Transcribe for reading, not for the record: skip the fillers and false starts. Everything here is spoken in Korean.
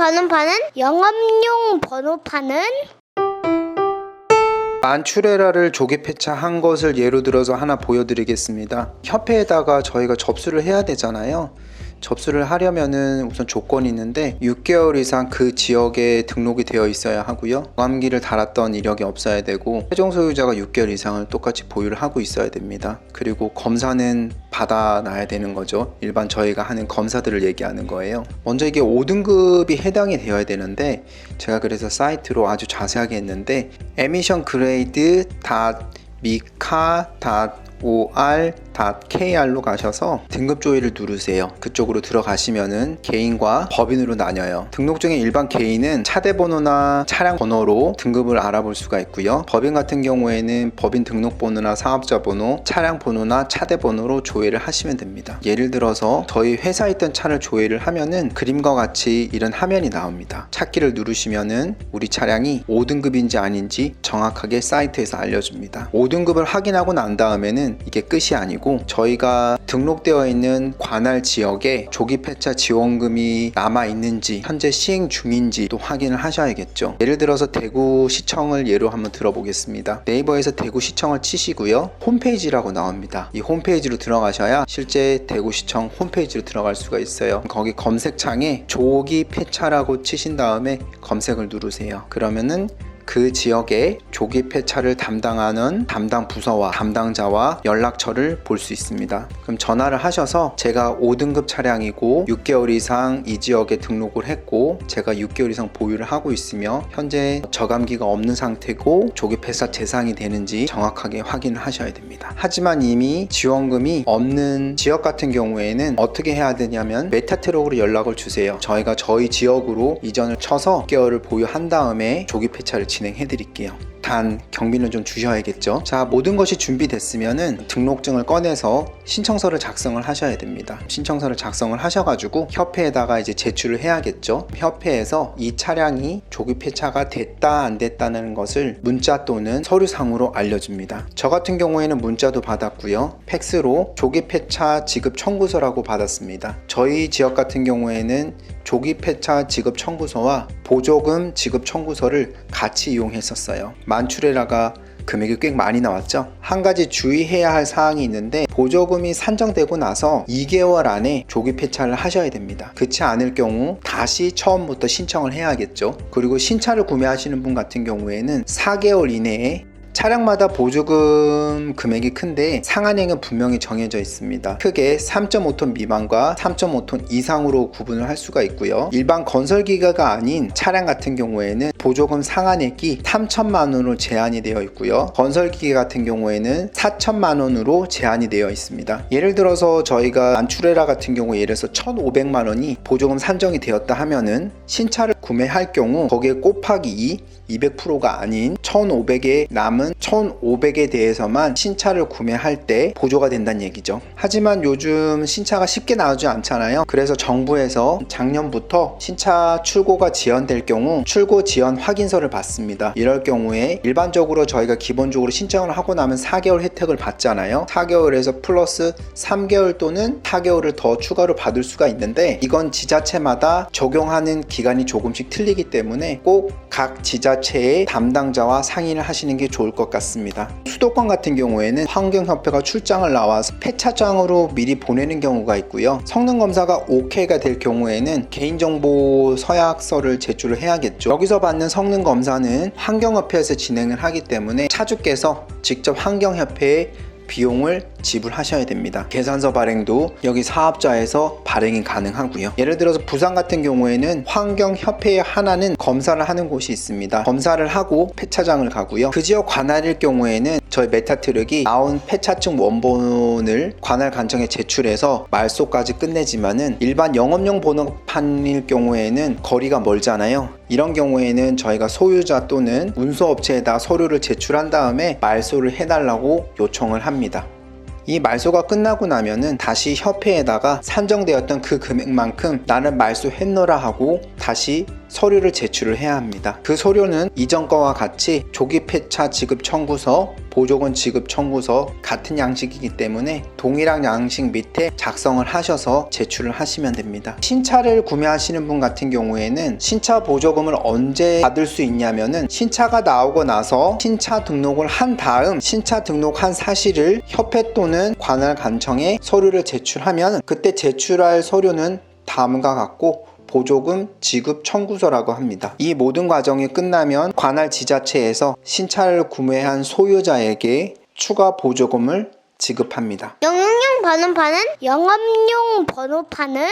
번호판은 영업용 번호판은 만추레라를 조기 폐차한 것을 예로 들어서 하나 보여드리겠습니다. 협회에다가 저희가 접수를 해야 되잖아요. 접수를 하려면은 우선 조건이 있는데 6개월 이상 그 지역에 등록이 되어 있어야 하고요. 마감기를 달았던 이력이 없어야 되고 최종 소유자가 6개월 이상을 똑같이 보유를 하고 있어야 됩니다. 그리고 검사는 받아놔야 되는 거죠. 일반 저희가 하는 검사들을 얘기하는 거예요. 먼저 이게 5등급이 해당이 되어야 되는데 제가 그래서 사이트로 아주 자세하게 했는데 emissiongrade.mica.or.kr로 가셔서 등급 조회를 누르세요. 그쪽으로 들어가시면은 개인과 법인으로 나뉘어요. 등록 중에 일반 개인은 차대 번호나 차량 번호로 등급을 알아볼 수가 있고요. 법인 같은 경우에는 법인 등록번호나 사업자 번호, 차량 번호나 차대 번호로 조회를 하시면 됩니다. 예를 들어서 저희 회사에 있던 차를 조회를 하면은 그림과 같이 이런 화면이 나옵니다. 찾기를 누르시면은 우리 차량이 5등급인지 아닌지 정확하게 사이트에서 알려줍니다. 5등급을 확인하고 난 다음에는 이게 끝이 아니고 저희가 등록되어 있는 관할 지역에 조기 폐차 지원금이 남아 있는지 현재 시행 중인지 또 확인을 하셔야겠죠. 예를 들어서 대구시청을 예로 한번 들어보겠습니다. 네이버에서 대구시청을 치시고요. 홈페이지라고 나옵니다. 이 홈페이지로 들어가셔야 실제 대구시청 홈페이지로 들어갈 수가 있어요. 거기 검색창에 조기 폐차라고 치신 다음에 검색을 누르세요. 그러면은 그 지역의 조기 폐차를 담당하는 담당 부서와 담당자와 연락처를 볼 수 있습니다. 그럼 전화를 하셔서 제가 5등급 차량이고 6개월 이상 이 지역에 등록을 했고 제가 6개월 이상 보유를 하고 있으며 현재 저감기가 없는 상태고 조기 폐차 대상이 되는지 정확하게 확인을 하셔야 됩니다. 하지만 이미 지원금이 없는 지역 같은 경우에는 어떻게 해야 되냐면 메타트럭으로 연락을 주세요. 저희가 저희 지역으로 이전을 쳐서 6개월을 보유한 다음에 조기 폐차를 진행해 드릴게요. 단 경비는 좀 주셔야겠죠. 자, 모든 것이 준비됐으면은 등록증을 꺼내서 신청서를 작성을 하셔야 됩니다. 신청서를 작성을 하셔가지고 협회에다가 이제 제출을 해야겠죠. 협회에서 이 차량이 조기 폐차가 됐다 안 됐다는 것을 문자 또는 서류상으로 알려줍니다. 저 같은 경우에는 문자도 받았고요. 팩스로 조기 폐차 지급 청구서라고 받았습니다. 저희 지역 같은 경우에는 조기 폐차 지급 청구서와 보조금 지급 청구서를 같이 이용했었어요. 만추레라가 금액이 꽤 많이 나왔죠. 한 가지 주의해야 할 사항이 있는데 보조금이 산정되고 나서 2개월 안에 조기 폐차를 하셔야 됩니다. 그렇지 않을 경우 다시 처음부터 신청을 해야겠죠. 그리고 신차를 구매하시는 분 같은 경우에는 4개월 이내에 차량마다 보조금 금액이 큰데 상한액은 분명히 정해져 있습니다. 크게 3.5톤 미만과 3.5톤 이상으로 구분을 할 수가 있고요. 일반 건설기계가 아닌 차량 같은 경우에는 보조금 상한액이 3천만 원으로 제한이 되어 있고요. 건설기계 같은 경우에는 4천만 원으로 제한이 되어 있습니다. 예를 들어서 저희가 만추레라 같은 경우 예를 들어서 1,500만 원이 보조금 산정이 되었다 하면은 신차를 구매할 경우 거기에 곱하기 200%가 아닌 1,500에 남은 1,500에 대해서만 신차를 구매할 때 보조가 된다는 얘기죠. 하지만 요즘 신차가 쉽게 나오지 않잖아요. 그래서 정부에서 작년부터 신차 출고가 지연될 경우 출고 지연 확인서를 받습니다. 이럴 경우에 일반적으로 저희가 기본적으로 신청을 하고 나면 4개월 혜택을 받잖아요. 4개월에서 플러스 3개월 또는 4개월을 더 추가로 받을 수가 있는데 이건 지자체마다 적용하는 기간이 조금씩 틀리기 때문에 꼭 각 지자체의 담당자와 상의를 하시는 게 좋을 것 같습니다. 수도권 같은 경우에는 환경협회가 출장을 나와서 폐차장으로 미리 보내는 경우가 있고요. 성능검사가 오케이가 될 경우에는 개인정보 서약서를 제출을 해야겠죠. 여기서 받는 성능검사는 환경협회에서 진행을 하기 때문에 차주께서 직접 환경협회에 비용을 지불하셔야 됩니다. 계산서 발행도 여기 사업자에서 발행이 가능하고요. 예를 들어서 부산 같은 경우에는 환경협회 하나는 검사를 하는 곳이 있습니다. 검사를 하고 폐차장을 가고요. 그 지역 관할일 경우에는 저희 메타트럭이 나온 폐차증 원본을 관할 관청에 제출해서 말소까지 끝내지만은 일반 영업용 번호판일 경우에는 거리가 멀잖아요. 이런 경우에는 저희가 소유자 또는 운수업체에다 서류를 제출한 다음에 말소를 해달라고 요청을 합니다. 이 말소가 끝나고 나면은 다시 협회에다가 산정되었던 그 금액만큼 나는 말소했노라 하고 다시 서류를 제출을 해야 합니다. 그 서류는 이전 거와 같이 조기 폐차 지급 청구서, 보조금 지급 청구서 같은 양식이기 때문에 동일한 양식 밑에 작성을 하셔서 제출을 하시면 됩니다. 신차를 구매하시는 분 같은 경우에는 신차 보조금을 언제 받을 수 있냐면은 신차가 나오고 나서 신차 등록을 한 다음 신차 등록한 사실을 협회 또는 관할 관청에 서류를 제출하면 그때 제출할 서류는 다음과 같고 보조금 지급 청구서라고 합니다. 이 모든 과정이 끝나면 관할 지자체에서 신차를 구매한 소유자에게 추가 보조금을 지급합니다. 영업용 번호판은